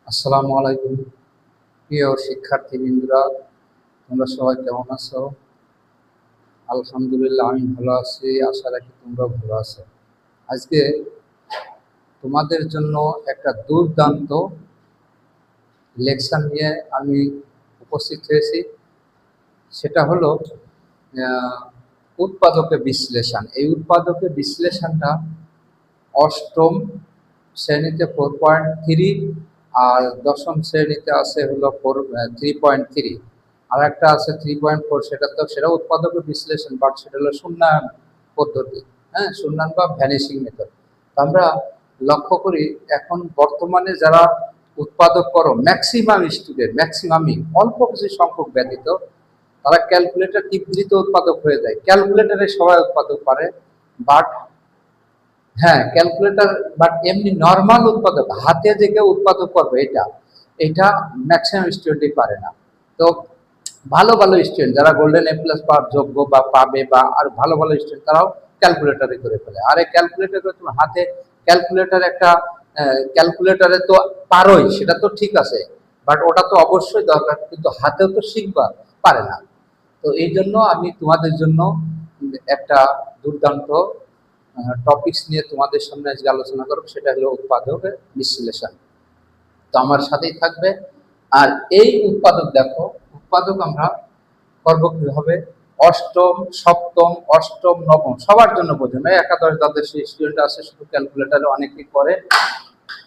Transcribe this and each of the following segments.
আসসালামু আলাইকুম প্রিয় শিক্ষার্থীবৃন্দরা, তোমরা সবাই কেমন আছো? আলহামদুলিল্লাহ, আমি ভালো আছি। আশা রাখি তোমরা ভালো আছো। আজকে তোমাদের জন্য একটা দুর্দান্ত লেকচার নিয়ে আমি উপস্থিত হয়েছি। সেটা হলো উৎপাদকের বিশ্লেষণ। এই উৎপাদকের বিশ্লেষণটা অষ্টম শ্রেণীতে 4.3 আর দশম শ্রেণীতে আছে হলো 3.3, আর একটা আছে 3.4। সেটা উৎপাদকের বিশ্লেষণ, বাট সেটা হলো শূন্যায়ন পদ্ধতি। হ্যাঁ, শূন্যায়ন বা ভ্যানিশিং মেথড। আমরা লক্ষ্য করি এখন বর্তমানে যারা উৎপাদক করো, ম্যাক্সিমামই অল্প কিছু সংখ্যক ব্যতীত তারা ক্যালকুলেটর দ্রুত উৎপাদক হয়ে যায়। ক্যালকুলেটরে সবাই উৎপাদক পারে, বাট হ্যাঁ ক্যালকুলেটর, বাট এমনি নর্মাল উৎপাদক হাতে যে কেউ উৎপাদক করবে এটা এটা ম্যাক্সিমাম স্টুডেন্টই পারে না। তো ভালো ভালো স্টুডেন্ট যারা গোল্ডেন এ প্লাস পাওয়ার যোগ্য বা পাবে, বা আর ভালো ভালো স্টুডেন্ট তারাও ক্যালকুলেটরে করে ফেলে। আর এই ক্যালকুলেটর করে তুমি হাতে ক্যালকুলেটর একটা ক্যালকুলেটরে তো পারোই, সেটা তো ঠিক আছে, বাট ওটা তো অবশ্যই দরকার, কিন্তু হাতেও তো শিখবা পারে না। তো এই জন্য আমি তোমাদের জন্য একটা দুর্দান্ত টপিকস নিয়ে তোমাদের সামনে আজকে আলোচনা করব। সেটা হলো উৎপাদকের বিশ্লেষণ। তো আমার সাথেই থাকবে। আর এই উৎপাদক দেখো, উৎপাদক আমরা করব কিভাবে? অষ্টম, সপ্তম, অষ্টম, নবম সবার জন্য বোঝেন। একাদশ দ্বাদশ স্টুডেন্ট আছে শুধু ক্যালকুলেটারে অনেকেই করে,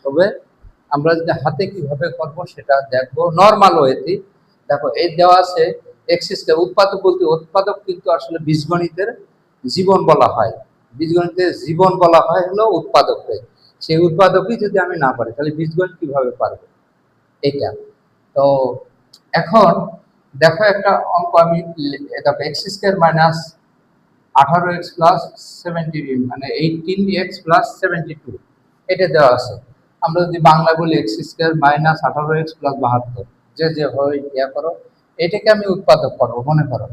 তবে আমরা যদি হাতে কিভাবে করব সেটা দেখবো নর্মাল ওয়েতে। দেখো এই দেওয়া আছে এক্সিসকে উৎপাদক বলতে, উৎপাদক কিন্তু আসলে বীজগণিতের জীবন বলা হয়। বীজগণিতের জীবন বলা হয় হলো উৎপাদককে। সেই উৎপাদকই যদি আমি না পারি তাহলে বীজগণিত কিভাবে পারবো? এটা তো এখন দেখো একটা অঙ্ক আমি দেখো x square minus 18x plus 70, মানে 18x+72 এটা দেওয়া আছে। আমরা যদি বাংলা বলি এক্স স্কোয়ার মাইনাস 18x+72, যে হয় ইয়া করো, এটাকে আমি উৎপাদক করবো মনে করো।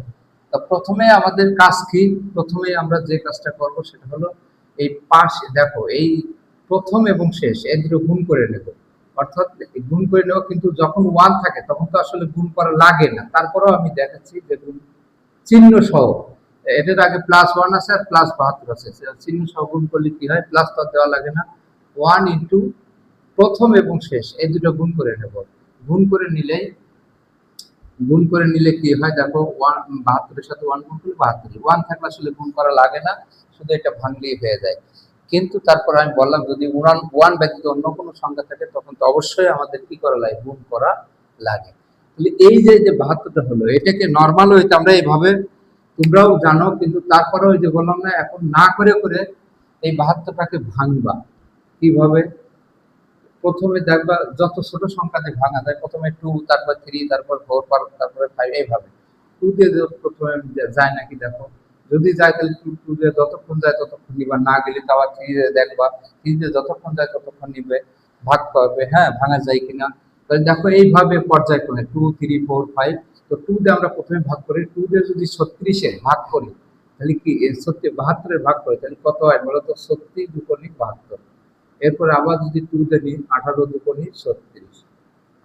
তো প্রথমে আমাদের কাজ কি? প্রথমে আমরা যে কাজটা করব সেটা হলো এই পাশে দেখো এই প্রথম এবং শেষ এই দুটো গুণ করে নেব। অর্থাৎ গুণ করে নেব, কিন্তু যখন 1 থাকে তখন তো আসলে গুণ করা লাগে না। তারপরেও আমি দেখাচ্ছি যে গুণ চিহ্ন সহ, এটার আগে +1 আছে আর +72 আছে, চিহ্ন সহ গুণ করলে কি হয়? প্লাস তো দেওয়া লাগে না। 1 ইন্টু প্রথম এবং শেষ এই দুটো গুণ করে নেব। গুণ করে নিলেই গুণ করে নিলে কি হয়? দেখো 72 এর সাথে 1 গুণ করলে 72, 1 থাকলে আসলে গুণ করা লাগে না, শুধু এটা ভাঙলেই হয়ে যায়। কিন্তু তারপর আমি বললাম যদি 1 ব্যতীত অন্য কোনো সংখ্যা থাকে তখন তো অবশ্যই আমাদের কি করা লাগে? গুণ করা লাগে। তাহলে এই যে 72টা হলো, এটাকে নর্মাল হইতে আমরা এইভাবে, তোমরাও জানো, কিন্তু তারপরেও ওই যে বললাম না, এখন না করে করে এই 72টাকে ভাঙবা কিভাবে? প্রথমে দেখবা যত ছোট সংখ্যা দিয়ে ভাঙা যায়, প্রথমে 2, তারপর 3, তারপর 4, তারপরে 5, এইভাবে 2 দিয়ে প্রথমে যায় নাকি দেখো। যদি যায় তাহলে 2 দিয়ে যতক্ষণ যায় ততক্ষণ নিবা, না গেলে তো আবার 3 দিয়ে দেখবা, 3 দিয়ে যতক্ষণ যায় ততক্ষণ নিবে, ভাগ করবে, হ্যাঁ ভাঙা যায় কিনা। তাহলে দেখো এইভাবে পর্যায়ক্রমে 2, 3, 4, 5। তো 2 দিয়ে আমরা প্রথমে ভাগ করি, 2 দিয়ে যদি 36-এ ভাগ করি তাহলে কি 72-এর ভাগ করি তাহলে কত হয় বলতো? 36 দুগুণে 72। এরপর আবার যদি 2 দিয়ে নিই, 18 দুগুণে 36।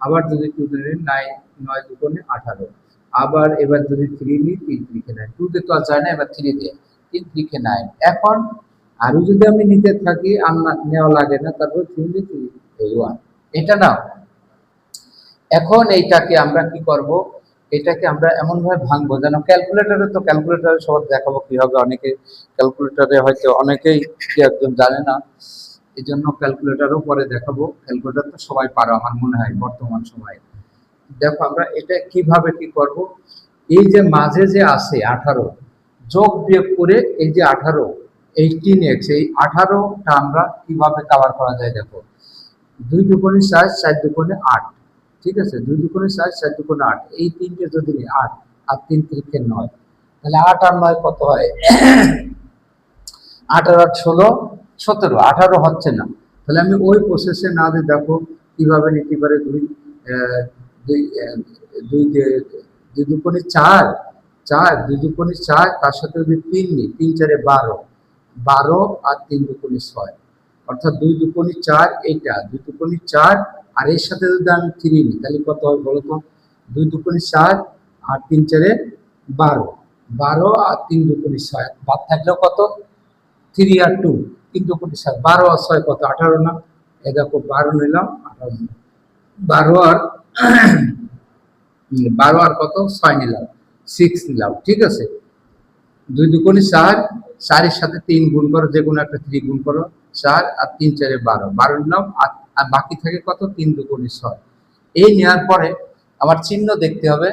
আবার যদি 2 দিয়ে নিই, 9 দুগুণে 18। আবার এবার যদি 3 নিই, 3 3 9। 2 দিয়ে তো আর যায় না, এবার 3 দিয়ে 3 3 9। এখন আরো যদি আমি নিতে থাকি আর নেওয়া লাগে না, তারপর 3 দিয়ে 3 1 এটা না। এখন এইটাকে আমরা কি করব? এটাকে আমরা এমন ভাবে ভাঙবো যেন ক্যালকুলেটরে, তো ক্যালকুলেটরে সব দেখাবো কিভাবে। অনেকে ক্যালকুলেটরে হয়তো অনেকেই কি একজন জানে না, এই জন্য ক্যালকুলেটরও পরে দেখাবো। ক্যালকুলেটর তো সবাই পারো আমার মনে হয় বর্তমান সময়ে। দেখো আমরা এটা কিভাবে কি করব? এই যে মাঝে যে আছে 18 যোগ বিয়োগ করে এই যে 18 18x, এই 18টা আমরা কিভাবে কভার করা যায় দেখো। 2 দুগুণে 4, 4 দুগুণে 8, ঠিক আছে? 2 দুগুণে 4, 4 দুগুণে 8, এই তিনটে যদি 8 আর 3 3 9, তাহলে 8 আর 9 কত হয়? 8 আর 8 16, 17। 18 হচ্ছে না, তাহলে আমি ওই প্রসেসে না দিয়ে দেখো কিভাবে নিতে পারে। 2 2 দুগুণে 4, 4 2 দুগুণে 4, তার সাথে যদি 3 নিই, 3 4 12, 12 আর 3 দুগুণে 6, অর্থাৎ 2×4 এইটা 2×4, আর এর সাথে যদি আমি 3 নিই তাহলে কত হবে বলো তো? 2×4 আর 3×4 12, 12 আর 3×6 বাদ থাকলেও কত? 3 আর 2, 3×7 12 আর 6 কত? 18 না? এই দেখো 12 নিলাম, 18 নিলাম, 12 আর 12 আর কত? 6 নিলাম, 6 নিলাম, ঠিক আছে। 2×4, 4 এর সাথে 3 গুণ করো, যে কোনো একটা 3 গুণ করো, 4 আর 3×4 12, 12 নিলাম, আর বাকি থাকে কত? 3×6। এই নেওয়ার পরে আমার চিহ্ন দেখতে হবে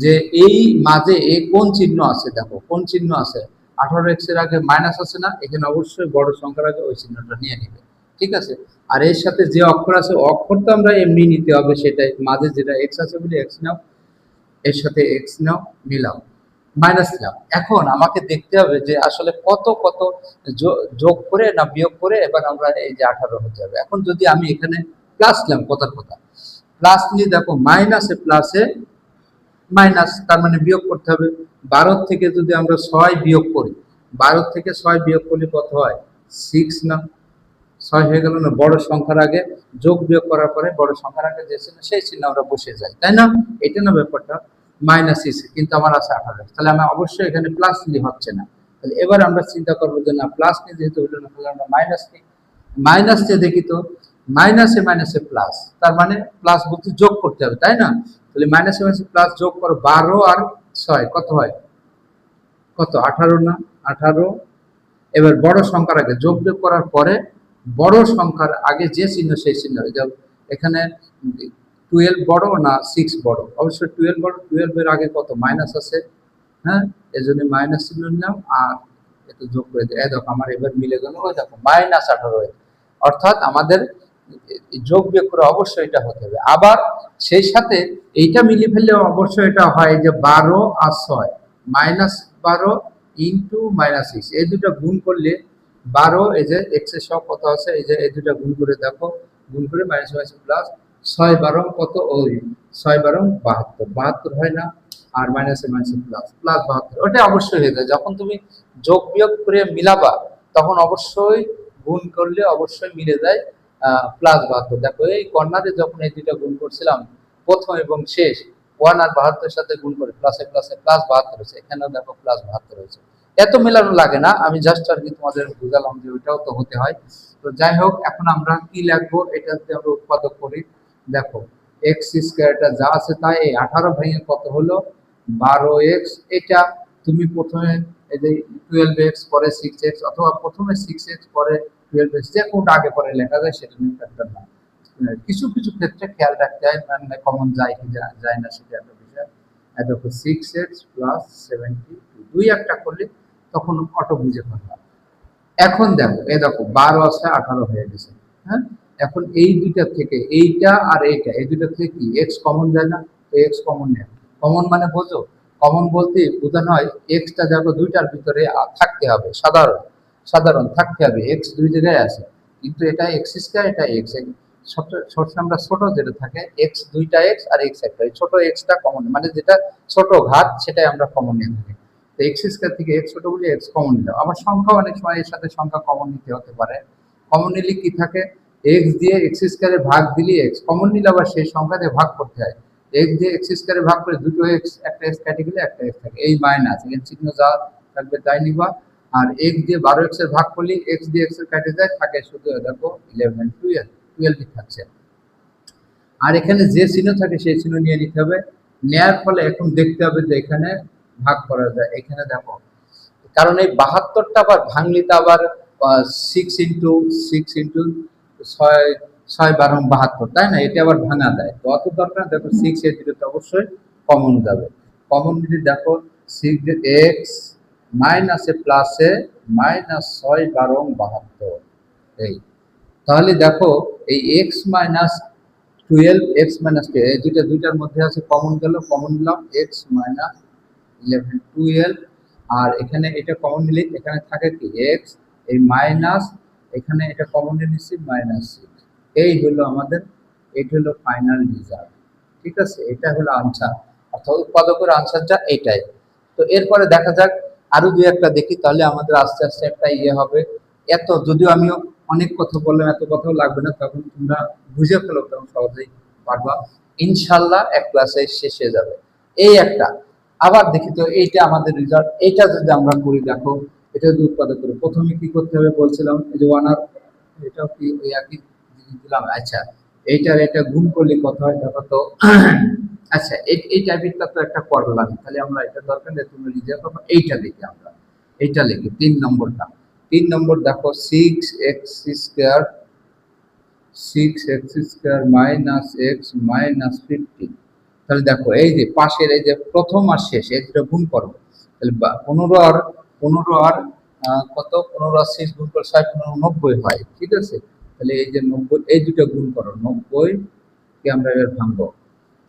যে এই মাঝে কোন চিহ্ন আছে, দেখো কোন চিহ্ন আছে। 18x এর আগে মাইনাস আছে না, এখানে অবশ্যই বড় সংখ্যার আগে ওই চিহ্নটা নিয়ে নিবে, ঠিক আছে। আর এর সাথে যে অক্ষর আছে, অক্ষর তো আমরা এমনি নিতে হবে, সেটাই মাঝে যেটা x আছে বলে x নাও, এর সাথে x নাও, নিলাম, মাইনাস নিলাম। এখন আমাকে দেখতে হবে যে আসলে কত কত যোগ করে না বিয়োগ করে এবার আমরা এই যে 18 হয়ে যাবে। এখন যদি আমি এখানে প্লাস নিলাম, কথার কথা প্লাস নিয়ে দেখো মাইনাসে প্লাসে মাইনাস, তার মানে বিয়োগ করতে হবে। 12 থেকে যদি আমরা 6 বিয়োগ করি, 12 থেকে 6 বিয়োগ করলে কত হয়? 6 না? 6 হয়ে গেল না? বড় সংখ্যার আগে যোগ বিয়োগ করার পরে বড় সংখ্যার আগে যে চিহ্ন সেই চিহ্ন আমরা বসে যাই, তাই না? এটা না ব্যাপারটা। মাইনাস এসে কিন্তু আমার আছে 18, তাহলে আমি অবশ্যই এখানে প্লাস নিলে হচ্ছে না। তাহলে এবার আমরা চিন্তা করবো যে না, প্লাস নিয়ে যেহেতু হলো না, তাহলে আমরা মাইনাস নিই। মাইনাস দিয়ে দেখি তো, মাইনাসে মাইনাসে প্লাস, তার মানে প্লাস বলতে যোগ করতে হবে, তাই না? তাহলে মাইনাসে মাইনাসে প্লাস যোগ করো, 12 আর 6 কত হয়? কত? 18 না? 18। এবার বড় সংখ্যার আগে যোগ বিয়োগ করার পরে বড় সংখ্যার আগে যে চিহ্ন সেই চিহ্ন। এখানে 12 বড় না 6 বড়? অবশ্যই 12 বড়। 12 এর আগে কত? মাইনাস আছে, হ্যাঁ, এই জন্য মাইনাস চিহ্ন নিলাম আর একটু যোগ করে দিই। এই দেখো আমার এবার মিলে গেল, ওই দেখো -18। অর্থাৎ আমাদের যোগ বিয়োগ করে অবশ্যই এটা হতে হবে। আবার সেই সাথে এইটা মিলিয়ে ফেললে অবশ্যই এটা হয় যে 12 আর 6, -12 ইন্টু -6, এই দুটো গুণ করলে 12, এই যে x এর সব কত আছে, এই যে এই দুটো গুণ করে দেখো, গুণ করে মাইনাস মাইনাস প্লাস, 6 12 কত? ওই 6 12 72, 72 হয় না? আর মাইনাসে মাইনাসে প্লাস, প্লাস 72, ওটা অবশ্যই হয়ে যায়। যখন তুমি যোগ বিয়োগ করে মিলাবা তখন অবশ্যই গুণ করলে অবশ্যই মিলে যায় +72। দেখো এই কর্নারে যখন এই দুইটা গুণ করছিলাম, প্রথম এবং শেষ, 1 আর 72 সাথে গুণ করে প্লাসে প্লাসে +72 হয়েছে, এখানেও দেখো +72 হয়েছে। এত মেলানো লাগে না, আমি জাস্ট আর কি তোমাদের বুঝালাম যে ওইটাও তো হতে হয়। তো যাই হোক, এখন আমরা কি লিখবো, এটা যদি আমরা উৎপাদক করি, দেখো x² যা আছে তাই, 18 ভেঙে কত হলো? 12x। এটা তুমি প্রথমে এই যে 12x পরে 6x, অথবা প্রথমে 6x পরে 12x, যে কোনটা আগে পরে লেখা যায় সেটা নিয়ে ফ্যাক্টর না। কিছু কিছু ক্ষেত্রে খেয়াল রাখতে হয়, মানে কমন যায় কি যায় না সেটা একটা বিষয়। দেখো 6x + 72, দুই একটা করলে তখন অটো বুঝে ফেলবা। এখন দেখো, এই দেখো 12 আছে 18 হয়ে গেছে, হ্যাঁ। এখন এই দুইটা থেকে এইটা আর এইটা, এই দুইটা থেকে কি এক্স কমন যায় না? তো এক্স কমন নেই। কমন মানে বোঝো, কমন বলতে বোঝানো হয় এক্সটা দেখো দুইটার ভিতরে থাকতে হবে, সাধারণ সাধারণ থাকতে হবে। এক্স দুই জায়গায় আছে, কিন্তু এটা x², এটা এক্স। ছোট আমরা ছোট যেটা থাকে এক্স, দুইটা এক্স আর এক্স একটা, ছোট এক্সটা কমন, মানে যেটা ছোট ঘাত সেটাই আমরা কমন নিয়ে থাকি। তো x² থেকে x ছোট বলে x কমন নিলাম। আবার সংখ্যা অনেক সময় এর সাথে সংখ্যা কমন নিতে হতে পারে। কমন নিলে কি থাকে, x দিয়ে x² ভাগ দিলে x কমন নিলে আবার সেই সংখ্যা দিয়ে ভাগ করতে হয়। x দিয়ে x² ভাগ করে দুটো x, একটা x কেটে গেলে একটা x থাকে, এই মাইনাস এর চিহ্ন যা থাকবে তাই নিবা। আর x দিয়ে 12x এর ভাগ করলে x দিয়ে x এর কেটে যায়, থাকে শুধু দেখো 11 12 12 থাকছে। আর এখানে যে চিহ্ন থাকে সেই চিহ্ন নিয়ে নিতে হবে। নেয়ার ফলে এখন দেখতে হবে যে এখানে ভাগ করা যায়। এখানে দেখো, কারণ এই 72টা আবার ভাঙলিতে আবার 6 ইন্টু 6 6 12 72, তাই না? এটা আবার ভাঙা যায়, তো অত দরকার। দেখো 6 এর দিকে অবশ্যই কমন যাবে। কমন যদি দেখো 6x মাইনাসে প্লাসে -6 12 72, এই তাহলে দেখো এই x মাইনাস 12 x মাইনাস 2, এই দুইটার মধ্যে আছে কমন গেল, কমন নিলাম x মাইনাস 11 12। আর এখানে এটা কমন নিলে এখানে থাকে কি x, এই মাইনাস, এখানে এটা কমন নিয়ে নিচ্ছি -6। এই হলো আমাদের, এটা হলো ফাইনাল রেজাল্ট, ঠিক আছে। এটা হলো আনসার, অর্থাৎ উৎপাদকের আনসারটা এটাই। তো এরপরে দেখা যাক আরো দুই একটা দেখি, তাহলে আমাদের আস্তে আস্তে একটা ইয়ে হবে। এত যদিও আমি অনেক কথা বললাম, এত কথাও লাগবে না, তখন তোমরা বুঝে ফেলো, তখন সহজেই পারবা ইনশাল্লাহ। এক ক্লাসে শেষ হয়ে যাবে। এই একটা। আবার দেখি তো এইটা আমাদের রেজাল্ট, এটা যদি আমরা করি, দেখো এটা যদি উৎপাদন করি, প্রথমে কি করতে হবে বলছিলাম, এই যে ওয়ান আর এটাও কি ওই একই জিনিস দিলাম। আচ্ছা, এইটার এটা গুণ করলে কত হয় দেখো তো। আচ্ছা, এই টাইপেরটা তো একটা করলাম, তাহলে আমরা এটা দরকার নেই, তুমি লিখে রাখো। এইটা লিখি আমরা, এইটা লিখি 3 নম্বরটা। 3 নম্বর দেখো, 6x² 6x² minus X minus 15। তাহলে দেখো এই যে পাশের এই যে প্রথম আর শেষ এই দুটো গুণ করবো, তাহলে 15 আর কত, 15 আর 6 গুণ করে 6×15 = 90 হয়, ঠিক আছে। তাহলে এই যে 90, এই দুটো গুণ করো, 90 কে আমরা এবার ভাঙবো,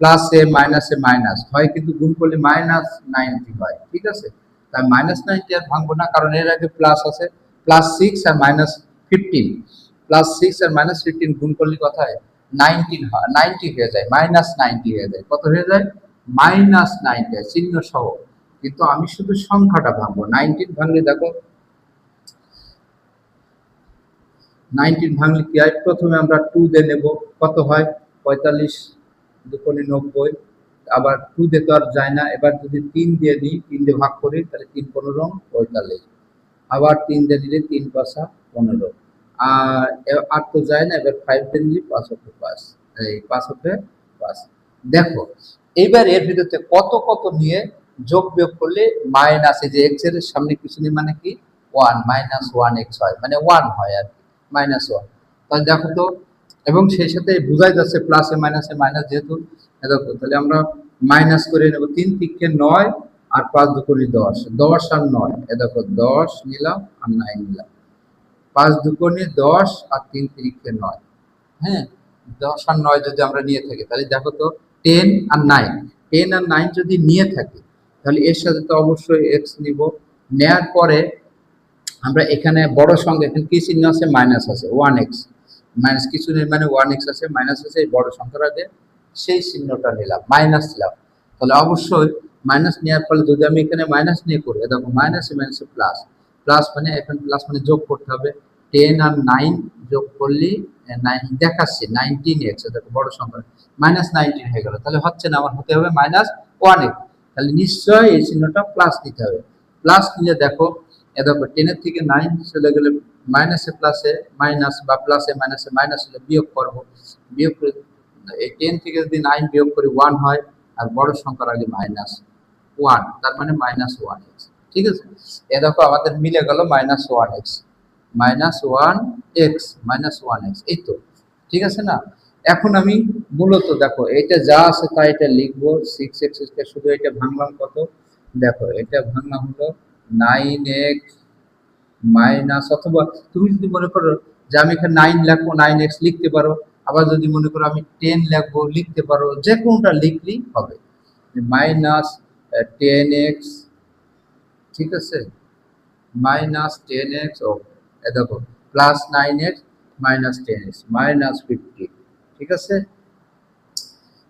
প্লাসে মাইনাসে মাইনাস হয়, কিন্তু গুণ করলে -90 হয়, ঠিক আছে। তাই -90 আর ভাঙবো না, কারণ এর আগে প্লাস আছে, +6 আর -15, +6 আর -15 গুণ করলে কত হয়, 19 হয়, 90 হয়ে যায়, -90 হয়ে যায়, কত হয়ে যায়, -90 চিহ্ন সহ। কিন্তু আমি শুধু সংখ্যাটা ভাঙবো, 19 ভাঙলে দেখো, 19 ভাঙলে কি হয়, প্রথমে আমরা 2 দিয়ে নেব, কত হয়, 45 দুকোণে 90, আবার 2 দিয়ে তো আর যায় না, এবার যদি 3 দিয়ে নিই, 3 দিয়ে ভাগ করি, তাহলে 3×15 = 45, আবার 3 দিয়ে নিলে 3×5 = 15, আর তো যায় না, এবার 5 দিয়ে নিলে 5×5, এই 5×5। দেখো এইবার এর ভিতরে কত কত নিয়ে যোগ বিয়োগ করলে মাইনাস, এই যে এক্স এর সামনে কিছু নেই মানে কি 1 -1x হয়, মানে 1 হয় আর কি, -1। তাহলে দেখো তো, এবং সেই সাথে বোঝাই যাচ্ছে প্লাসে মাইনাসে মাইনাস, যেহেতু দেখো, তাহলে আমরা মাইনাস করে নেব, 3×3 = 9, আর 5×2 = 10, 10 আর 9, এ দেখো 10 নিলাম আর 9 নিলাম, 5×2 = 10 আর 3×3 = 9। হ্যাঁ, 10 আর 9 যদি আমরা নিয়ে থাকি, তাহলে দেখো তো 10 আর 9, 10 আর 9 যদি নিয়ে থাকি, তাহলে এর সাথে তো অবশ্যই এক্স নিব। নেয়ার পরে আমরা এখানে বড় সংখ্যা, এখানে কি চিহ্ন আছে, মাইনাস আছে, 1x, মাইনাস কিছু নেই মানে 1x আছে, মাইনাস আছে, এই বড় সংখ্যার আগে সেই চিহ্নটা নিলাম, মাইনাস নিলাম। তাহলে অবশ্যই মাইনাস নেওয়ার ফলে যদি আমি এখানে মাইনাস নিয়ে করি, দেখো মাইনাসে মাইনাসে প্লাস, প্লাস মানে এখন প্লাস মানে যোগ করতে হবে, 10 আর 9 যোগ করলে 9 দেখাচ্ছে 19x, দেখো বড় সংখ্যা, -19 হয়ে গেল, তাহলে হচ্ছে না, আমার হতে হবে -1x, তাহলে নিশ্চয়ই এই চিহ্নটা প্লাস দিতে হবে। প্লাস নিলে দেখো, এ দেখো 10 এর থেকে 9 চলে গেলে মাইনাসে প্লাসে মাইনাস, বা প্লাসে মাইনাসে মাইনাস হলে বিয়োগ করব, বিয়োগ করে এই 10 থেকে যদি 9 বিয়োগ করি 1 হয়, আর বড় সংখ্যার আগে -1, তার মানে -1x, ঠিক আছে। এ দেখো আমাদের মিলে গেল -1x, -1x, এই তো, ঠিক আছে না। এখন আমি মূলত দেখো এটা যা আছে তাই এটা লিখবো, 6x², শুধু এটা ভাঙলাম কত, দেখো এটা ভাঙলাম হলো 9x মাইনাস, অথবা তুমি যদি মনে করো যে আমি এখানে 9 লিখবো, 9x লিখতে পারো, আবার যদি মনে করো আমি 10 লিখবো, লিখতে পারো, যে কোনটা লিখলেই হবে, -10x, ঠিক আছে, -10x, ও এ দেখো +9x -10x -50, ঠিক আছে।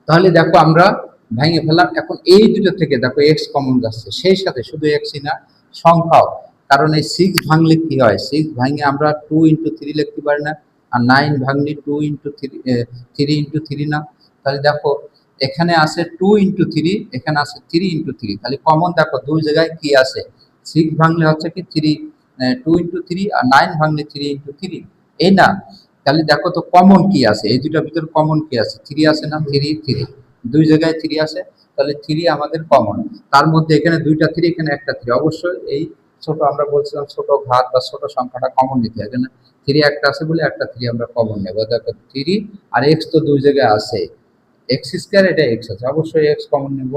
তাহলে দেখো আমরা ভেঙে ফেলাম। এখন এই দুটো থেকে দেখো এক্স কমন যাচ্ছে, সেই সাথে শুধু এক্সই না, সংখ্যাও, কারণ এই 6 ভাঙলে কি হয়, 6 ভাঙে আমরা 2×3 লিখতে পারি না, আর 9 ভাঙলে 2×3, 3×3 না। তাহলে দেখো এখানে আছে 2×3, এখানে আছে 3×3, তাহলে কমন দেখো দুই জায়গায় কি আছে, 6 ভাঙলে হচ্ছে কি 3, 2×3, আর 9 ভাঙলে 3×3, এই না। তাহলে দেখো তো কমন কি আছে, এই দুটার ভিতরে কমন কি আছে, 3 আছে না, 3 দুই জায়গায় 3 আছে, তাহলে 3 আমাদের কমন। তার মধ্যে এখানে দুইটা 3, এখানে একটা 3, অবশ্যই এই ছোট, আমরা বলছিলাম ছোট ঘাত বা ছোট সংখ্যাটা কমন নিতে হয়, এখানে 3 একটা আছে বলে একটা 3 আমরা কমন নেব। দেখো 3 আর এক্স তো দুই জায়গায় আছে, x², এটা এক্স আছে, অবশ্যই এক্স কমন নেব।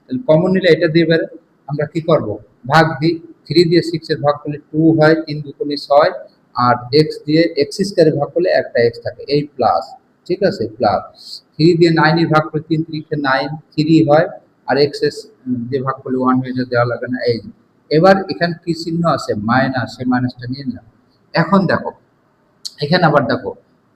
তাহলে কমন নিলে এটা দিয়ে বের, আমরা কি করব, ভাগ দিই, 3 দিয়ে 6 এর ভাগ করলে 2 হয়, 3×2 = 6, আর x দিয়ে x² ভাগ করলে একটা x থাকে, এই প্লাস, ঠিক আছে, প্লাস 3 দিয়ে 9 এর ভাগ করলে 3×3 = 9, 3 হয়, আর x দিয়ে ভাগ করলে 1 হয়ে যায়, দেওয়া লাগে না। এই এবার এখানে কি চিহ্ন আছে, মাইনাস, সেই মাইনাসটা নিয়ে নিলাম। এখন দেখো এখানে আবার দেখো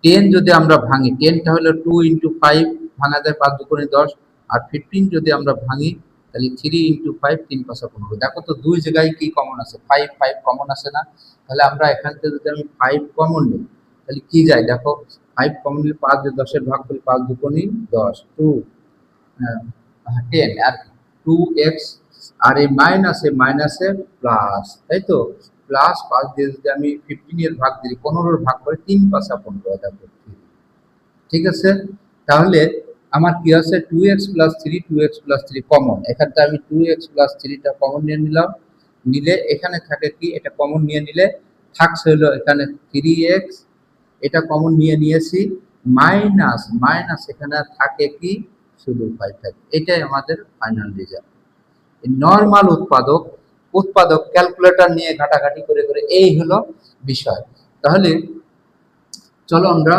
10 যদি আমরা ভাঙি, 10টা হলো 2×5, ভাঙা যায় 5×2 = 10, আর 15 যদি আমরা ভাঙি, তাহলে 3×5, 3×5 = 15। দেখো তো দুই জায়গায় কি কমন আছে, 5 কমন আছে না, তাহলে আমরা এখান থেকে যদি আমি 5 কমন নিই, তাহলে কি যায় দেখো, 5 কমন নিলে 5 দিয়ে 10 এর ভাগ করলে 5 দুগুণী 10, 2 10 আর 2x, আর এই মাইনাসে প্লাস, তাই তো, প্লাস 5 দিয়ে যদি আমি 15 এর ভাগ দিই, 15 এর ভাগ করে 3 × 5 = 15, দেখো ঠিক আছে। তাহলে আমার কি আছে, 2x + 3, 2x + 3 কমন, এখানটা আমি 2x + 3টা কমন নিয়ে নিলাম, নিলে এখানে থাকে কি, এটা কমন নিয়ে নিলে থাকছে হলো এখানে 3x, এটা কমন নিয়ে নিয়েছি, মাইনাস এখানে থাকে কি, শুধু 5 থাকে। এটাই আমাদের ফাইনাল রেজাল্ট। নরমাল উৎপাদক ক্যালকুলেটর নিয়ে ঘাটাঘাটি করে করে এই হলো বিষয়। তাহলে চলো আমরা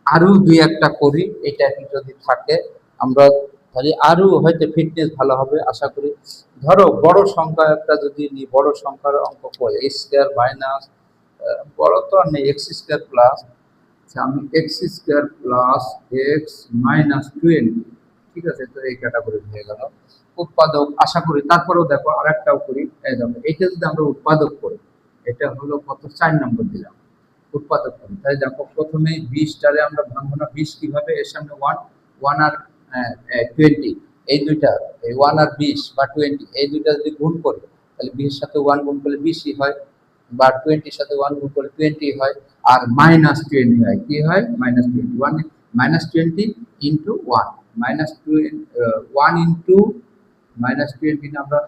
আরো দুই একটা করি, এটা যদি থাকে আমরা তাহলে আরো হয়তো ফিটনেস ভালো হবে আশা করি। ধরো বড় সংখ্যা একটা যদি নিই, বড় সংখ্যার অঙ্ক কই, x² মাইনাস, বড় তো আর নেই, x² প্লাস, আমি x² প্লাস x মাইনাস 20, ঠিক আছে, তো এই ক্যাটাগরি হয়ে গেল উৎপাদক আশা করি। তারপরেও দেখো আরেকটাও করি, এই দেখো এটা যদি আমরা উৎপাদক করি, এটা হলো কত, 4 নম্বর দিলাম, উৎপাদক করি, তাই দেখো প্রথমে 20টারে আমরা ভাঙবো না, 20 কিভাবে, এর সামনে 1 আর 20, এই দুইটা, এই 1 আর 20 বা 20 এই দুইটা যদি গুণ করি, তাহলে 20 এর সাথে 1 গুণ করলে 20ই হয়, বা 20 এর সাথে 1 গুণ করলে 20 হয়, আর -20 হয়, কি হয়, -20, 20 ইন্টু 1, -1 ইন্টু -20 আমরা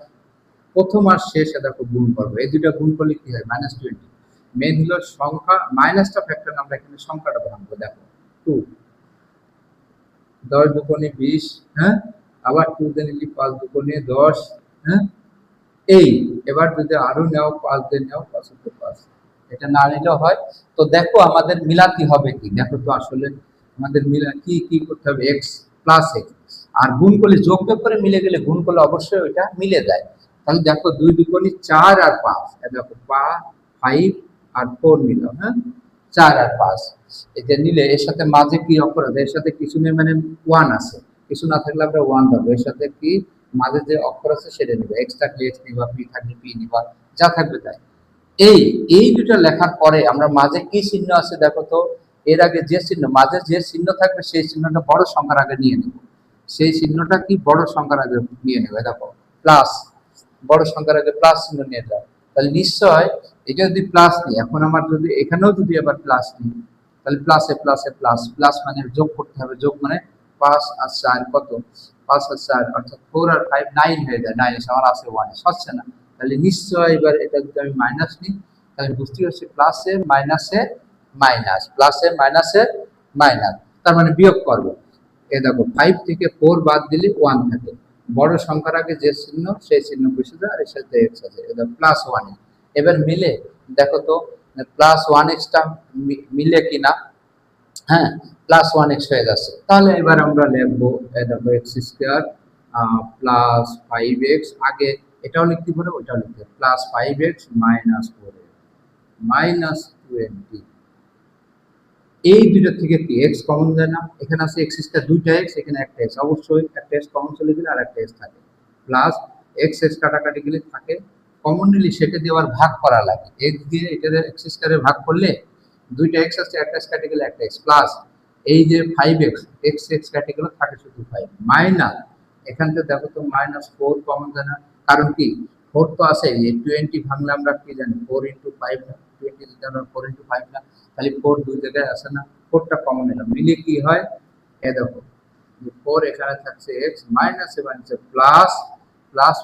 প্রথম আর শেষে দেখো গুণ করবো, এই দুইটা গুণ করলে কি হয়, -20। মেন হলো সংখ্যা, মাইনাসটা ফ্যাক্টর, আমরা এখানে সংখ্যাটা ভাঙবো, দেখো 2, 10 দুগুণে 20, হ্যাঁ, আবার 2 দিয়ে নিলি 5 দুগুণে 10, হ্যাঁ, এই এবার যদি আরো নাও 5 দিয়ে নাও 5 × 5, এটা না নিলেও হয়। তো দেখো আমাদের মিলাতে হবে কি, দেখো তো আসলে আমাদের কি করতে হবে, x + x, আর গুণ করলে যোগ করে মিলে গেলে, গুণ করলে অবশ্যই ওইটা মিলে যায়। তাহলে দেখো 2 দুগুণে 4 আর 5, দেখো 5 আর 4 নিল, হ্যাঁ, 4 আর 5, এটা নিলে এর সাথে মাঝে কি অক্ষর আছে, এর সাথে কিছু নেই, মানে 1 আছে, কিছু না থাকলে আমরা 1 ধরবো, এর সাথে কি মাঝে যে অক্ষর আছে সেটা নিবে, x থাকলে x নিবা, p থাকলে p নিবা, যা থাকবে তাই। এই দুটো লেখার পরে আমরা মাঝে কি চিহ্ন আছে দেখো তো, এর আগে যে চিহ্ন, মাঝে যে চিহ্ন থাকবে সেই চিহ্নটা বড় সংখ্যার আগে নিয়ে নেব, সেই চিহ্নটা কি বড় সংখ্যার আগে নিয়ে নেবে, দেখো প্লাস, বড় সংখ্যার আগে প্লাস চিহ্ন নিয়ে যাও, তাহলে নিশ্চয় এটা যদি প্লাস নিই, এখন আমার যদি এখানেও যদি আবার প্লাস নিই, তাহলে প্লাসে প্লাস মানে যোগ করতে হবে, যোগ মানে 5 আর 4 কত, 5 আর 4 অর্থাৎ 4 আর 5 9 হয়ে যায়, 9 আমার আছে 1, হচ্ছে না, তাহলে নিশ্চয় এবার এটা যদি আমি মাইনাস নিই, তাহলে বুঝতে পারছি প্লাসে মাইনাসে মাইনাস, তার মানে বিয়োগ করব। এই দেখো 5 থেকে 4 বাদ দিলে 1 থাকে, বড় সংখ্যার আগে যে চিহ্ন সেই চিহ্ন বসে যায়, আর এর সাথে x আছে, এটা +1, এবার মিলে দেখো তো +1x টা মিলে কিনা, হ্যাঁ, +1x হয়ে যাচ্ছে। তাহলে এবার আমরা লিখবো, এই দেখো x² প্লাস 5x, আগে এটাও লিখতে পারো ওটাও লিখতে পারো, +5x -4x -20, এই দুটো থেকে কি x কমন যায় না, এখানে আছে x², দুইটা x, এখানে একটা x, অবশ্যই একটা x কমন চলে গেলে আর একটা x থাকে, প্লাস x কাটাকাটি গেলে থাকে, কমন নিলে সেটা দিয়ে আবার ভাগ করা লাগে, x দিয়ে এটা x² ভাগ করলে দুইটা x আছে, একটা x কাটে গেলে একটা x, প্লাস এই যে 5x, x কাটে গেলে থাকে শুধু 5, মাইনাস এখানতে দেখো তো -4 কমন যায় না, কারণ কি 4 তো আছে, এই 20 ভাঙলে আমরা কি জানি 4 × 5 না, 20 যদি আমরা 4 × 5 না, তাহলে 4 দুই জায়গায় আছে না, 4টা কমন নিলাম, মিলে কি হয়, এই দেখো 4 এখানে থাকছে x, মাইনাসে প্লাস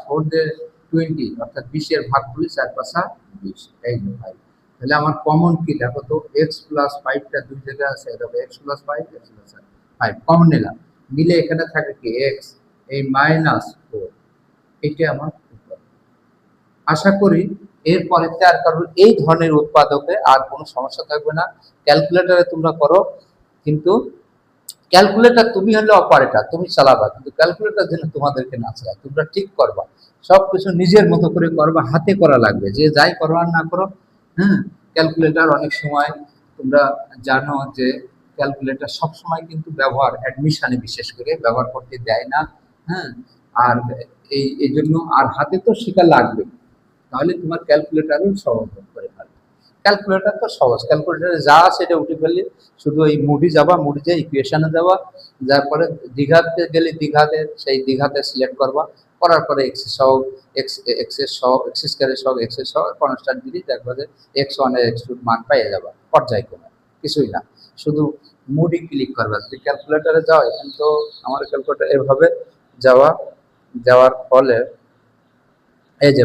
4 দিয়ে 20 অর্থাৎ 20 এর ভাগ করলে 4 × 5 = 20, এই যে 5, তাহলে আমার কমন কি দেখো তো, x + 5টা দুই জায়গায় আছে, দেখো x + 5 5 কমন নিলাম, মিলে এখানে থাকে কি x, এই -4, এটা আমার উত্তর। আশা করি এরপরে আর কারণ এই ধরনের উৎপাদকে আর কোনো সমস্যা থাকবে না, ক্যালকুলেটরে তোমরা করো, কিন্তু ক্যালকুলেটর তুমি হলে অপারেটর, তুমি চালাবা, কিন্তু ক্যালকুলেটর যেন তোমাদেরকে না চালায়, তোমরা ঠিক করবা, সবকিছু নিজের মতো করে করবা, হাতে করা লাগবে, যে যাই করো আর না করো, হ্যাঁ। ক্যালকুলেটর অনেক সময় তোমরা জানো যে ক্যালকুলেটর সবসময় কিন্তু ব্যবহার অ্যাডমিশনে বিশেষ করে ব্যবহার করতে দেয় না, হ্যাঁ, আর এই জন্য আর হাতে তো শেখা লাগবে, তাহলে তোমার ক্যালকুলেটরও সহজ করে ফেলবে। ক্যালকুলেটর তো সহজ, ক্যালকুলেটরে যা আছে এটা উঠে ফেললে শুধু এই মুডি যাবা, মুডি যে ইকুয়েশনে যাবা, যারপরে দীঘাতে গেলে দীঘাতে সেই দীঘাতে সিলেক্ট করবা, করার পরে এক্স সহ এক্স এর সহ এক্স স্কয়ারের সহ এক্স এর সহ কনস্ট্যান্ট দিলে দেখবা যে এক্স ওয়ান এর এক্স টুর মান পেয়ে যাবা পর্যায়ক্রমে, কিছুই না, শুধু মুডি ক্লিক করবা। যদি ক্যালকুলেটরে যাও, এখন তো আমার ক্যালকুলেটর এভাবে যাওয়া, যাওয়ার ফলে এই যে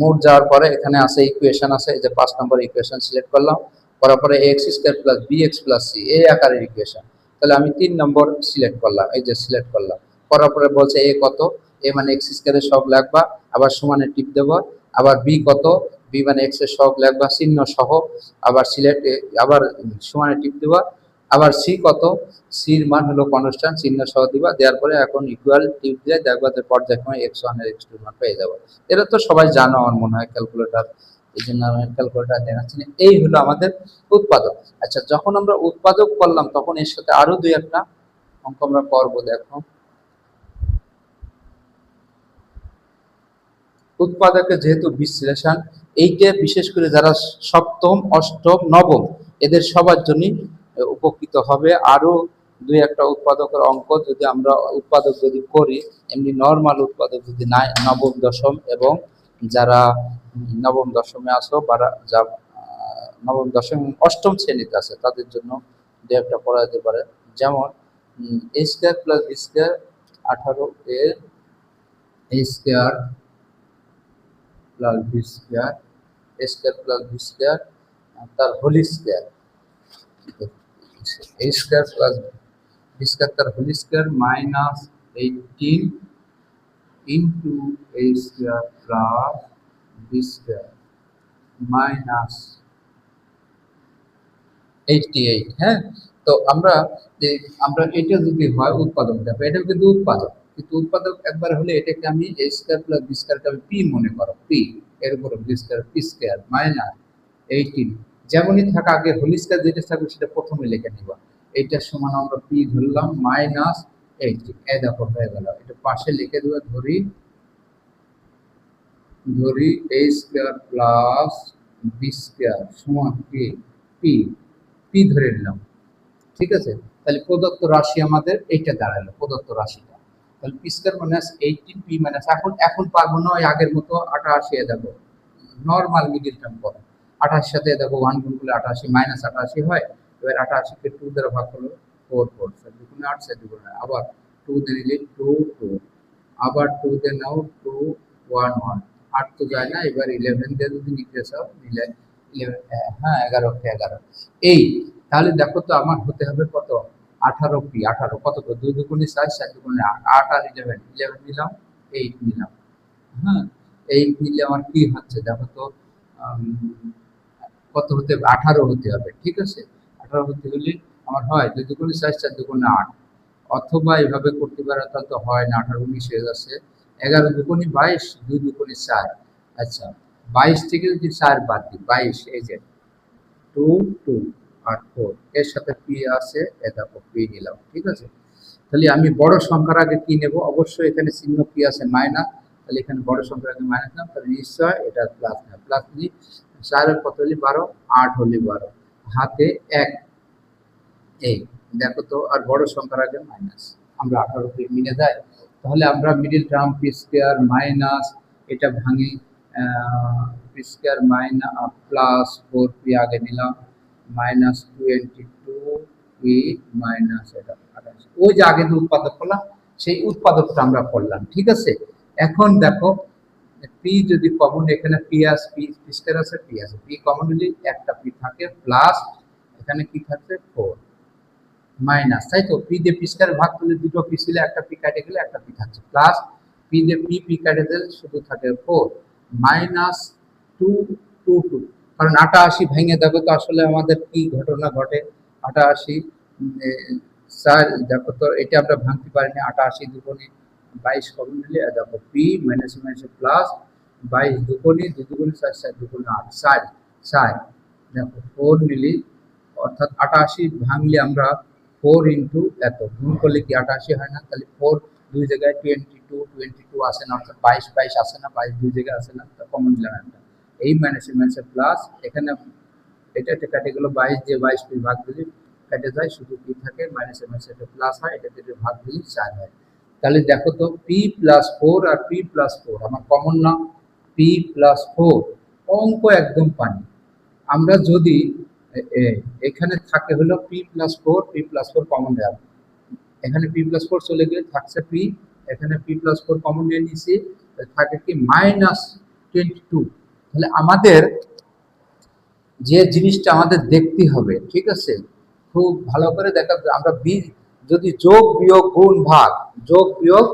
মোড যাওয়ার পরে এখানে আছে ইকুয়েশন আছে, এই যে 5 নম্বর ইকুয়েশন সিলেক্ট করলাম, করার পরে x square plus B x plus c এই আকারের ইকুয়েশন। তাহলে আমি 3 নম্বর সিলেক্ট করলাম, এই যে সিলেক্ট করলাম, করার পরে বলছে এ কত, এ মানে এক্স স্কয়ারের সহগ লাগবা, আবার সমানে টিপ দেবো, আবার বি কত, বি মানে এক্স এর সহগ লাগবা চিহ্ন সহ, আবার সিলেক্ট, আবার সমানে টিপ দেবা, আবার সি কত, সির মান হলো কনস্ট্যান্ট চিহ্ন সহ দিবা, দেওয়ার পরে এখন ইকুয়াল টিপ দিয়ে দেখবা যে পর্যায়ক্রমে এক্স ওয়ান এর এক্স টু মান পেয়ে যাবো। এটা তো সবাই জানো আমার মনে হয় ক্যালকুলেটর, এই জন্য আমি ক্যালকুলেটর দেখাচ্ছি না। এই হলো আমাদের উৎপাদক। আচ্ছা, যখন আমরা উৎপাদক করলাম তখন এর সাথে আরো দুই একটা অঙ্ক আমরা করবো। দেখো, উৎপাদকের যেহেতু বিশ্লেষণ, এইটা বিশেষ করে যারা সপ্তম অষ্টম নবম এদের সবার জন্যই উপকৃত হবে। আরো দুই একটা উৎপাদকের অঙ্ক যদি আমরা উৎপাদক যদি করি, এমনি নর্মাল উৎপাদক যদি নাই, নবম দশম এবং যারা নবম দশমে আসো বা যা নবম দশম অষ্টম শ্রেণীতে আছে তাদের জন্য দু একটা করা যেতে পারে। যেমন A square plus B square 18 এর A square plus B square, A square plus B square তার whole square, A square plus B square তার whole square minus 18 into A square plus B square minus 88। হ্যাঁ, তো আমরা এটা যদি হয় উৎপাদক, দেখো এটা কিন্তু উৎপাদক, কিন্তু উৎপাদক একবার হলে এটাকে আমি এ স্কয়ার প্লাস বি স্কয়ারকে আমি পি মনে করো, পি এর উপর b square p square minus 18, যেমনই থাকা আগে হোল স্কয়ার যেটা থাকবে সেটা প্রথমে লিখে নিবা, এইটার সমান আমরা পি ধরলাম মাইনাস 18, এই দেখো হয়ে গেল। এটা পাশে লিখে দেবো, ধরি এ স্কয়ার প্লাস বি স্কয়ার সমান কি পি, পি ধরে নিলাম, ঠিক আছে। তাহলে প্রদত্ত রাশি আমাদের এইটা দাঁড়ালো, প্রদত্ত রাশিটা তাহলে P square minus 18 P minus, এখন পারবো না ওই আগের মতো 88 এ দেখো নরমাল মিডিল টার্ম করো, 88 সাথে দেখো 1 গুণ করলে 88 মাইনাস 88 হয়। এবার 88 কে 2 দ্বারা ভাগ করলে 4 4 7 দুগুণে 8 7 দুগুণে আবার 2 দিয়ে নিলে 2 2, আবার 2 দিয়ে নাও 2 1 1, 8 তো যায় না, এবার 11 দিয়ে যদি নিতে চাও নিলে 11, হ্যাঁ 11 কে 11 এই, তাহলে দেখো তো আমার হতে হবে কত, 18 পি, 18 কত তো 2 দুগুণে 4 4 দুগুণে 8, 8 আর 11, 11 নিলাম 8 নিলাম। হ্যাঁ, 8 নিলে আমার কি হচ্ছে দেখো তো, কত হতে হবে, 18 হতে হবে, ঠিক আছে। 18 হতে হলে আমার হয় 2 দুগুণে 4 4 দুগুণে 8, অথবা এভাবে করতে পারে, তাহলে তো হয় না, 18 19 হয়ে যাচ্ছে, 11 দুগুণে 22, 2 দুগুণে 4, আচ্ছা 22 থেকে যদি 4 বাদ দিই 22, এই যে 2 2 আর 4 এর সাথে পি আছে, এ দেখো পি নিলাম, ঠিক আছে। তাহলে আমি বড় সংখ্যার আগে কি নেব, অবশ্যই এখানে চিহ্ন কি আছে মাইনাস, তাহলে এখানে বড় সংখ্যার আগে মাইনাস নাম, তাহলে নিশ্চয় এটা প্লাস না, প্লাস নি 4 এর কত হলে 12, 8 হলে 12, হাতে 1, এই দেখো তো, আর বড় সংখ্যার আগে মাইনাস, আমরা 18 কে মিলে যায়, তাহলে আমরা middle term P square minus এটা ভাঙি, P square minus plus 4 P আগে নিলাম মাইনাস 22 পি মাইনাস এটা 28, ওই যে আগে যে উৎপাদক করলাম সেই উৎপাদকটা আমরা করলাম, ঠিক আছে। এখন দেখো পি যদি কমন, এখানে পি আস পি স্কয়ার আছে, পি আছে, পি কমন হলে একটা পি থাকে প্লাস এখানে কি থাকছে 4 মাইনাস, তাই তো পি দিয়ে পি স্কয়ার ভাগ করলে দুটো পি ছিল, একটা পি কেটে গেলে একটা পি থাকছে, প্লাস পি দিয়ে পি কেটে দিলে শুধু থাকে 4 মাইনাস 2 2 2, কারণ 88 ভেঙে দেখো তো আসলে আমাদের কি ঘটনা ঘটে, 88 স্যার দেখো তো এটা আমরা ভাঙতে পারিনি, 88 দুগুণে 22 কমন নিলে দেখো পি মাইনাস মাইনাস প্লাস 22 দুগুণে 2 দুগুণে 4 4 দুগুণে 8 4 4, দেখো 4 নিলি অর্থাৎ 88 ভাঙলে আমরা 4 ইন্টু এত গুণ করলে কি 88 হয় না, তাহলে 4 দুই জায়গায় 22 আসে না, অর্থাৎ 22 22 আসে না, 22 দুই জায়গায় আসে না, কমন নিলাম একটা, এই মাইনাসে মাইনাসে প্লাস, এখানে এটা কেটে গেল 22 দিয়ে 22 পি ভাগ দিলে কেটে যায়, শুধু পি থাকে, মাইনাস মাইনাস এটা প্লাস হয়, এটা থেকে ভাগ দিলে 4 হয়। তাহলে দেখো তো পি প্লাস 4 আর পি প্লাস 4 আমার কমন না, পি প্লাস 4 অঙ্ক একদম পানি। আমরা যদি এখানে থাকে হলো P plus 4, P plus 4 common যাবে, এখানে পি প্লাস 4 চলে গেলে থাকছে পি, এখানে পি প্লাস 4 কমন নিয়ে নিছি, থাকে কি মাইনাস 22। তাহলে আমাদের যে জিনিসটা আমাদের দেখতে হবে, ঠিক আছে, খুব ভালো করে দেখা, আমরা যদি যোগ বিয়োগ গুণ ভাগ, যোগ বিয়োগ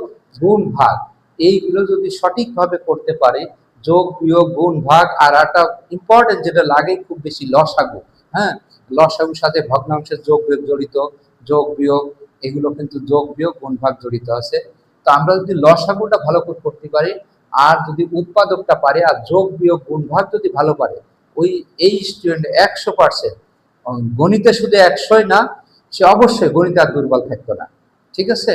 গুণ ভাগ এইগুলো যদি সঠিকভাবে করতে পারি, যোগ বিয়োগ গুণ ভাগ, আর একটা ইম্পর্টেন্ট যেটা লাগে খুব বেশি লসাগু, হ্যাঁ, লসাগুর সাথে ভগ্নাংশের যোগ বিয়োগ জড়িত, যোগ বিয়োগ এগুলো কিন্তু যোগ বিয়োগ গুণ ভাগ জড়িত আছে। তো আমরা যদি লসাগুটা ভালো করে করতে পারি, আর যদি উৎপাদকটা পারি, আর যোগ বিয়োগ গুণ ভাগ যদি ভালো পারে, ওই এই স্টুডেন্ট 100%, গণিতে শুধু 100ই না, সে অবশ্যই গণিতে আর দুর্বল থাকতো না, ঠিক আছে।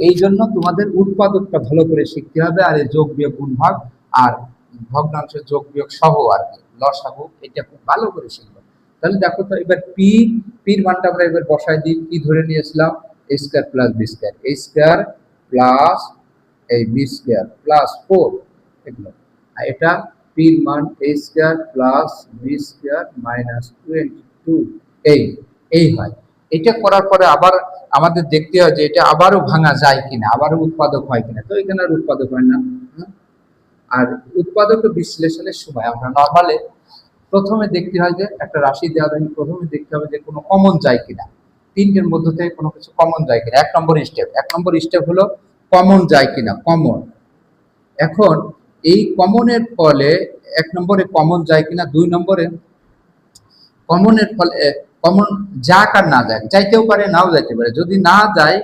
এই জন্য তোমাদের উৎপাদকটা ভালো করে শিখতে হবে, আর এই যোগ বিয়োগ গুণ ভাগ আর ভগ্নাংশের যোগ বিয়োগ সহ আর কি লসাগু, এটা খুব ভালো করে শিখবো। তাহলে দেখো তো এবার পির মানটা আমরা এবার বসাই দিই, কি ধরে নিয়েছিলাম, A square plus B square, A square plus এই বি স্কয়ার প্লাস 4, এগুলো, আর এটা পির মান A square plus B square minus 22, এই হয়। এটা করার পরে আবার আমাদের দেখতে হয় যে এটা আবারও ভাঙা যায় কিনা, আবারও উৎপাদক হয় কিনা, তো এখানে আর উৎপাদক হয় না। আর উৎপাদক বিশ্লেষণের সময় আমরা নরমালে প্রথমে দেখতে হয় যে একটা রাশি দেওয়া থাকে, প্রথমে দেখতে হবে যে কোনো কমন যায় কিনা, তিনটের মধ্যে থেকে কোনো কিছু কমন যায় কিনা, এক নম্বর স্টেপ হলো কমন যায় কিনা, কমন। এখন এই কমনের ফলে এক নম্বরে কমন যায় কিনা, 2 নম্বরে কমনের ফলে কমন যাক আর না যাক, যাইতেও পারে নাও যাইতে পারে, যদি না যায়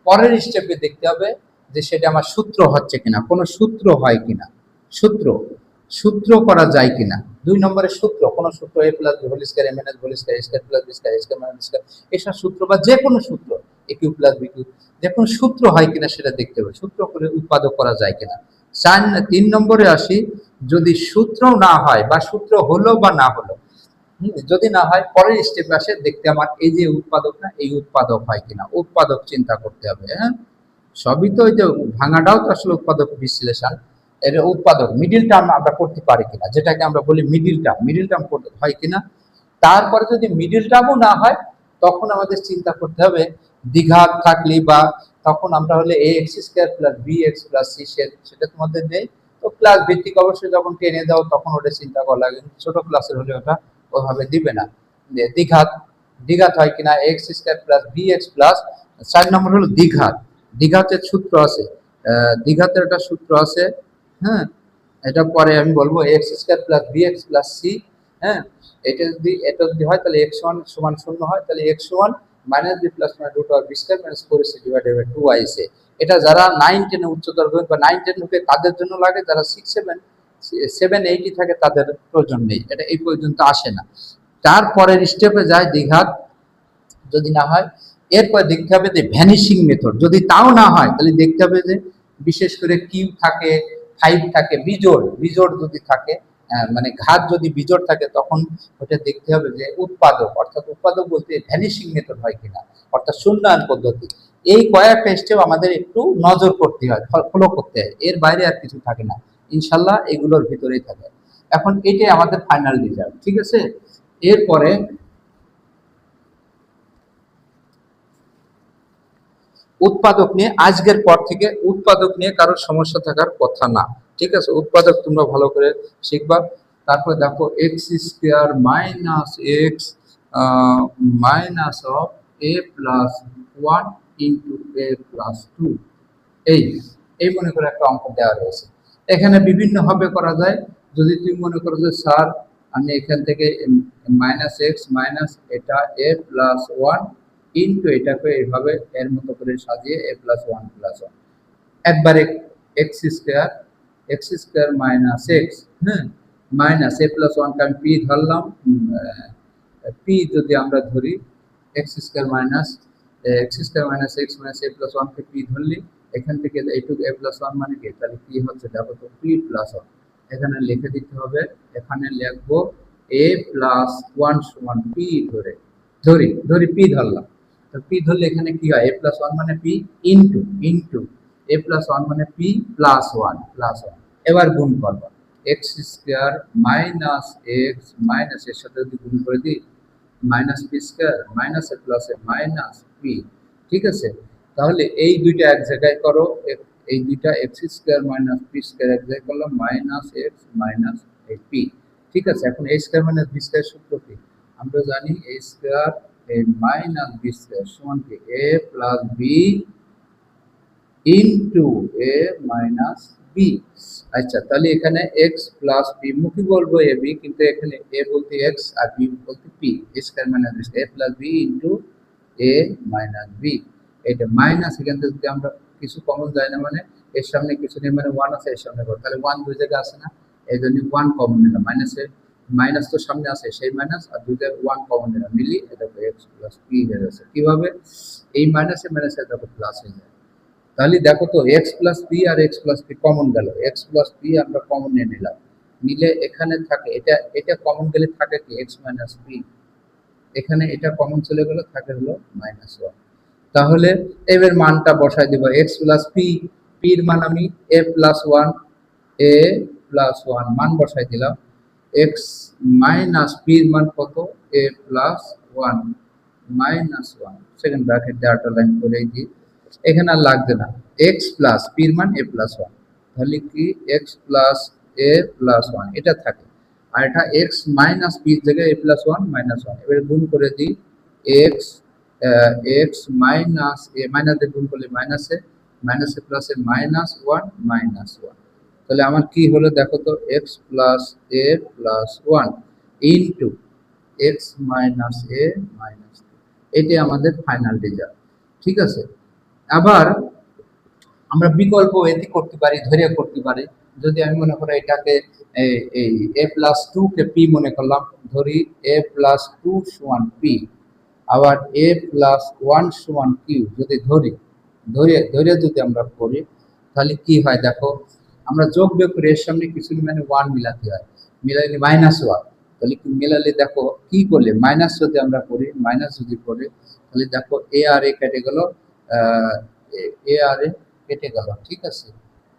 পরের স্টেপে দেখতে হবে যে সেটা আমার সূত্র হচ্ছে কিনা, কোনো সূত্র হয় কিনা, সূত্র করা যায় কিনা। 2 নম্বরের সূত্র, কোন সূত্র a plus b whole square a minus b whole square a square plus b square a square minus square, এসব সূত্র বা যে কোনো সূত্র a cube plus b cube, যে কোনো সূত্র হয় কিনা সেটা দেখতে হবে, সূত্র করে উৎপাদক করা যায় কিনা। 3 নম্বরে আসি, যদি সূত্র না হয় বা সূত্র হলো বা না হলো, যদি না হয় পরের স্টেপে আসে দেখতে আমার এই যে উৎপাদক না, এই উৎপাদক হয় কিনা, উৎপাদক চিন্তা করতে হবে। হ্যাঁ, সবই তো ওই যে ভাঙাটাও তো আসলে উৎপাদক বিশ্লেষণ, এর উৎপাদক মিডিল টার্ম আমরা করতে পারি কিনা, যেটাকে আমরা বলি মিডিল টার্ম করতে হয় কিনা। তারপরে যদি মিডিল টার্মও না হয়, তখন আমাদের চিন্তা করতে হবে দ্বিঘাত থাকলে, বা তখন আমরা হলে A X square plus B x plus C, সেটা তোমাদের নেই, তো ক্লাস ভিত্তিক অবশ্যই যখন টেনে দাও তখন ওটা চিন্তা করা লাগে, ছোট ক্লাসের হলে ওটা ওইভাবে দিবে না। দ্বিঘাত হয় কিনা, x square plus B x plus, 4 নম্বর হলো দ্বিঘাতের সূত্র আছে, দ্বিঘাতের একটা সূত্র আছে, হ্যাঁ, এটা পরে আমি বলবো, x square plus B x plus c, হ্যাঁ, এটা যদি হয় তাহলে এক্স ওয়ান সমান 0 হয়, তাহলে x one minus b plus root over b square minus 4ac divided by 2ac। এটা যারা 9-10 উচ্চতর গণিত বা 9-10 ঢুকে তাদের জন্য লাগে, যারা 6-7-8 থাকে তাদের প্রয়োজন নেই, এটা এই পর্যন্ত আসে না। তারপরের স্টেপে যায় দ্বিঘাত, যদি না হয় এরপর দেখতে হবে যে ভ্যানিশিং মেথড, যদি তাও না হয় তাহলে দেখতে হবে যে বিশেষ করে কিউ থাকে, 5 থাকে, বিজোড় যদি থাকে, মানে ঘাত যদি বিজোড় থাকে, তখন ওটা দেখতে হবে যে উৎপাদক, অর্থাৎ উৎপাদক বলতে ভ্যানিশিং মেথড হয় কিনা, অর্থাৎ শূন্যায়ন পদ্ধতি। এই কয়েকটা স্টেপ আমাদের একটু নজর করতে হয়, ফলো করতে হয়, এর বাইরে আর কিছু থাকে না, ইনশাল্লাহ এগুলোর ভিতরেই থাকে। এখন এটাই আমাদের ফাইনাল রেজাল্ট, ঠিক আছে। এরপরে উৎপাদক নিয়ে, আজকের পর থেকে উৎপাদক নিয়ে কারোর সমস্যা থাকার কথা না, ঠিক আছে, উৎপাদক তোমরা ভালো করে শিখবা। তারপর দেখো x square minus X minus of A plus 1 into A plus 2, এই এই মনে করে একটা অঙ্ক দেওয়া রয়েছে। এখানে বিভিন্ন ভাবে করা যায়, যদি তুমি মনে করো যে স্যার আমি এখান থেকে মাইনাস এক্স মাইনাস এটা এ প্লাস 1 ইন্টু এটাকে এইভাবে এর মতো করে সাজিয়ে এ প্লাস 1 প্লাস 1, একবারে এক্স স্কয়ার মাইনাস এক্স, হ্যাঁ, মাইনাস এ প্লাস 1 কে আমি পি ধরলাম, পি যদি আমরা ধরি X square minus X minus A plus 1 কে পি ধরলি, এখান থেকে এইটুকু এ প্লাস 1 মানে কি, তাহলে কি হচ্ছে দেখো তো পি প্লাস 1, এখানে লিখে দিতে হবে, এখানে লিখবো এ প্লাস ওয়ান সমান পি ধরি পি ধরলাম। তো পি ধরলে এখানে কি হয়, এ প্লাস ওয়ান মানে পি ইন্টু ইন্টু এ প্লাস ওয়ান মানে পি প্লাস ওয়ান। এবার গুণ করবো, x square minus X minus এর সাথে যদি গুণ করে দিই minus P square minus A plus A minus P. ঠিক আছে, তাহলে এই দুইটা এক জায়গায় করো, এই দুইটা x square minus P square এক জায়গায় করলাম মাইনাস এক্স মাইনাস এই পি। ঠিক আছে, এখন এ স্কোয়ার মাইনাস বি স্কোয়ার সূত্র কি, আমরা জানি এ স্কোয়ার এ মাইনাস বি স্কোয়ার সমান কি এ প্লাস বি ইন্টু এ মাইনাস বি। আচ্ছা, তাহলে এখানে এক্স প্লাস বি মুখী বলবো এ বি, কিন্তু এখানে এ বলতে এক্স আর বি বলতে পি, এ স্কোয়ার মাইনাস বি স্কোয়ার এ প্লাস বি ইন্টু এ মাইনাস বি। এটা মাইনাস, এখান থেকে যদি আমরা কিছু কমন যায় না, মানে এর সামনে কিছু নেই মানে ওয়ান আছে, এর সামনে তাহলে ওয়ান দুই জায়গায় আছে না, এই জন্য ওয়ান কমন নিলাম, মাইনাসের মাইনাস তো সামনে আছে সেই মাইনাস, আর দুই জায়গায় ওয়ান কমন নিলাম, মিলি এটা এক্স প্লাস পি হয়ে যাচ্ছে। কিভাবে, এই মাইনাসে মাইনাসে এটা প্লাস হয়ে যায়। তাহলে দেখো তো X plus P R x plus P common গেল, এক্স প্লাস পি আমরা কমন নিয়ে নিলাম, নিলে এখানে থাকে এটা এটা কমন গেলে থাকে কি এক্স মাইনাস পি, এখানে এটা কমন চলে গেল থাকে হলো মাইনাস ওয়ান। তাহলে এর মানটা বসাই দিব এক্স প্লাস পি, পির মান আমি এ প্লাস ওয়ান মান বসাই দিলাম, এক্স মাইনাস পির মান কত A plus one minus one, second bracket দিয়ে আটা লাইন করে দিই, এখানে আর লাগবে না, এক্স প্লাস পির মান এ প্লাস ওয়ান, তাহলে কি x plus A plus one এটা থাকে, আর এটা এক্স মাইনাস পির জায়গায় এ প্লাস ওয়ান মাইনাস ওয়ান, এবার গুণ করে দিই x x minus A minus দিয়ে গুণ করলে মাইনাসে মাইনাসে প্লাসে মাইনাস ওয়ান, তাহলে আমার কি হলো দেখো তো X plus A plus one into x minus A minus, এটি আমাদের ফাইনাল রেজাল্ট। ঠিক আছে, আবার আমরা বিকল্প এটি করতে পারি, ধরে করতে পারি, যদি আমি মনে করি এটাকে এই এ প্লাস টু কে পি মনে করলাম, ধরি এ প্লাস টু সমান পি, আবার এ প্লাস ওয়ান সমান কিউ যদি ধরি, ধরে যদি আমরা করি তাহলে কি হয় দেখো, আমরা যোগ বিয়োগ করে এর সামনে কিছু মানে ওয়ান মিলাতে হয়, মিলাইলে মাইনাস ওয়ান, তাহলে কি মিলালে দেখো কি করলে মাইনাস যদি আমরা করি, মাইনাস যদি করি তাহলে দেখো এ আর এ কেটে গেল, এ আর এ কেটে গেল। ঠিক আছে,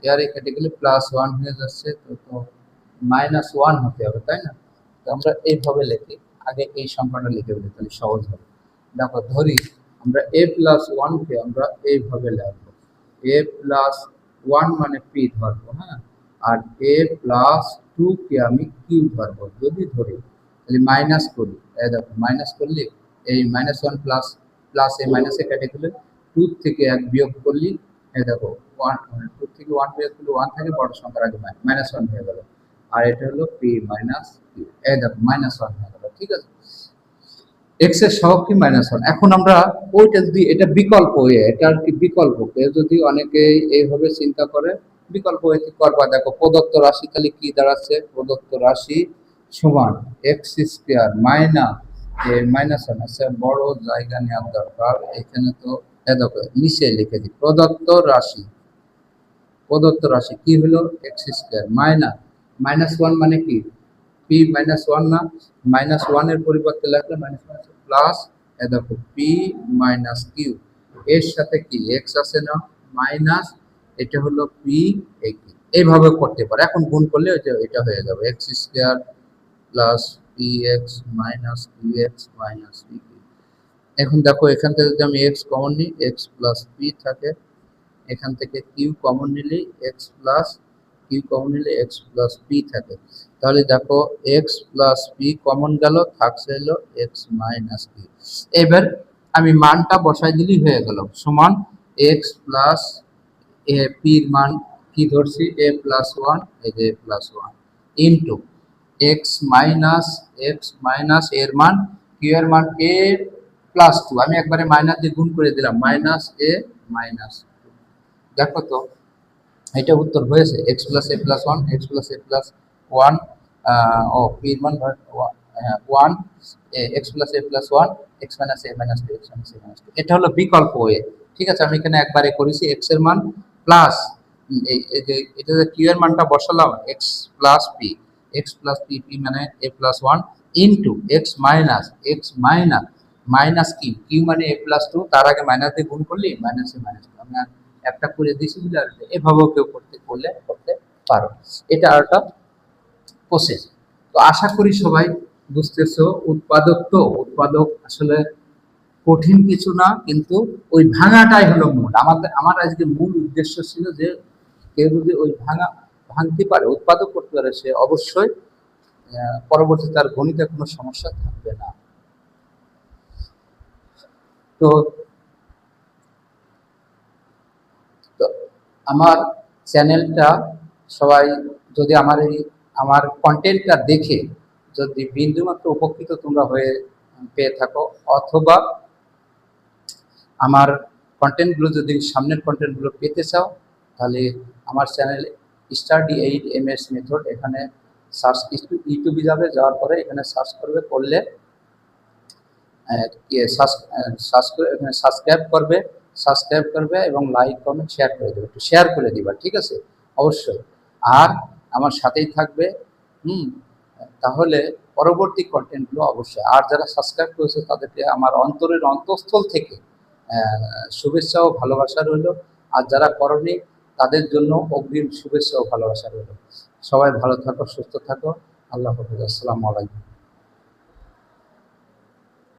এ আর এ কেটে গেলে প্লাস ওয়ান হয়ে যাচ্ছে, তো মাইনাস ওয়ান হতে হবে তাই না, তো আমরা এইভাবে লিখি, আগে এই সংখ্যাটা লিখে বলি তাহলে সহজ হবে। দেখো ধরি আমরা এ প্লাস ওয়ানকে আমরা এইভাবে লিখবো, এ প্লাস ওয়ান মানে পি ধরবো, হ্যাঁ, আর এ প্লাস টু কে আমি কিউ ধরবো, যদি ধরি তাহলে মাইনাস করি, এই দেখো মাইনাস করলে এই মাইনাস ওয়ান প্লাস প্লাস এ মাইনাসে কেটে গেলে টু থেকে এক বিয়োগ করলি, এই দেখো ওয়ান, টু থেকে ওয়ান বিয়োগ করলে ওয়ান থেকে বড় সংখ্যার আগে মাইনাস ওয়ান হয়ে গেল, আর এটা হলো পি মাইনাস কিউ, এই দেখো মাইনাস ওয়ান হয়ে গেল। ঠিক আছে, এক্স এর সহগ কি মাইনাস ওয়ান, এখন আমরা ওইটা যদি এটা বিকল্প হয়ে, এটা আর কি বিকল্প, কেউ যদি অনেকে এইভাবে চিন্তা করে বিকল্প হয়ে কি করবা, দেখো প্রদত্ত রাশি তাহলে কি দাঁড়াচ্ছে, প্রদত্ত রাশি সমান এক্স স্কোয়ার মাইনাস ওয়ান, আচ্ছা বড় জায়গা নেওয়ার দরকার, এখানে তো দেখো নিচে লিখে দিই প্রদত্ত রাশি কি হলো এক্স স্কোয়ার মাইনাস ওয়ান মানে কি পি মাইনাস ওয়ান না, মাইনাস ওয়ানের পরিবর্তে লাগলে মাইনাস ওয়ান প্লাস, দেখো পি মাইনাস কিউ, এর সাথে কি এক্স আছে না মাইনাস, এটা হলো পি, এইভাবে করতে পারে। এখন গুণ করলে এটা হয়ে যাবে x square plus p x minus q x minus p. এখন দেখো এখান থেকে যদি আমি এক্স কমন নিই এক্স প্লাস পি থাকে, এখান থেকে কিউ কমন নিলে এক্স প্লাস কিউ কমন নিলে এক্স প্লাস পি থাকে, তাহলে দেখো এক্স প্লাস পি কমন গেল, থাকছে হলো এক্স মাইনাস পি। এবার আমি মানটা বসাই দিলেই হয়ে গেল, সমান এক্স প্লাস এ পির মান কি ধরছি এ প্লাস ওয়ান, এই যে plus one into x minus এর মান কিউ এর মান এ প্লাস টু, আমি একবারে মাইনাস দিয়ে গুণ করে দিলাম মাইনাস এ মাইনাস, দেখো তো এটা উত্তর হয়েছে x plus A plus one, x plus A plus one, ও পির মান one, x plus A plus one, x minus A minus two, x minus A minus two, এটা হলো বিকল্প ওয়ে। ঠিক আছে, আমি এখানে একবারে করেছি এক্স এর মান প্লাস এটা যে কিউ এর মানটা বসালাম x plus p, x plus p, p মানে a plus one, into x minus minus q, q মানে এ প্লাস টু, তার আগে মাইনাস দিয়ে গুণ করলে মাইনাসে মাইনাস টু। আমি আর একটা করে দিয়েছি বুঝলে, আর এভাবেও কেউ করতে পারো। এটা আর একটা প্রসেস। তো আশা করি সবাই বুঝতেছো। উৎপাদক আসলে কঠিন কিছু না, কিন্তু ওই ভাঙাটাই হলো মূল। আমার আজকে মূল উদ্দেশ্য ছিল যে কেউ যদি ওই ভাঙতে পারে, উৎপাদক করতে পারে, সে অবশ্যই পরবর্তীতে তার গণিতে কোনো সমস্যা থাকবে না। তো তো আমার চ্যানেলটা সবাই যদি আমার কন্টেন্টটা দেখে যদি বিন্দুমাত্র উপকৃত তোমরা পেয়ে থাকো, অথবা আমার কন্টেন্টগুলো যদি সামনের কন্টেন্টগুলো পেতে চাও, তাহলে আমার চ্যানেল Study8ms মেথড, এখানে সার্চ, ইউটিউবে যাওয়ার পরে এখানে সার্চ করলে এখানে সাবস্ক্রাইব করবে এবং লাইক কমেন্ট শেয়ার করে দেবে, একটু শেয়ার করে দিবা, ঠিক আছে অবশ্যই। আর আমার সাথেই থাকবে। তাহলে পরবর্তী কন্টেন্টগুলো অবশ্যই, আর যারা সাবস্ক্রাইব করেছে তাদেরকে আমার অন্তরের অন্তঃস্থল থেকে শুভেচ্ছা ও ভালোবাসা রইল, আর যারা করনি তাদের জন্য অগ্রিম শুভেচ্ছা ও ভালোবাসা রইল। সবাই ভালো থাকো, সুস্থ থাকো। আল্লাহ হাফেজ। আসসালামু আলাইকুম।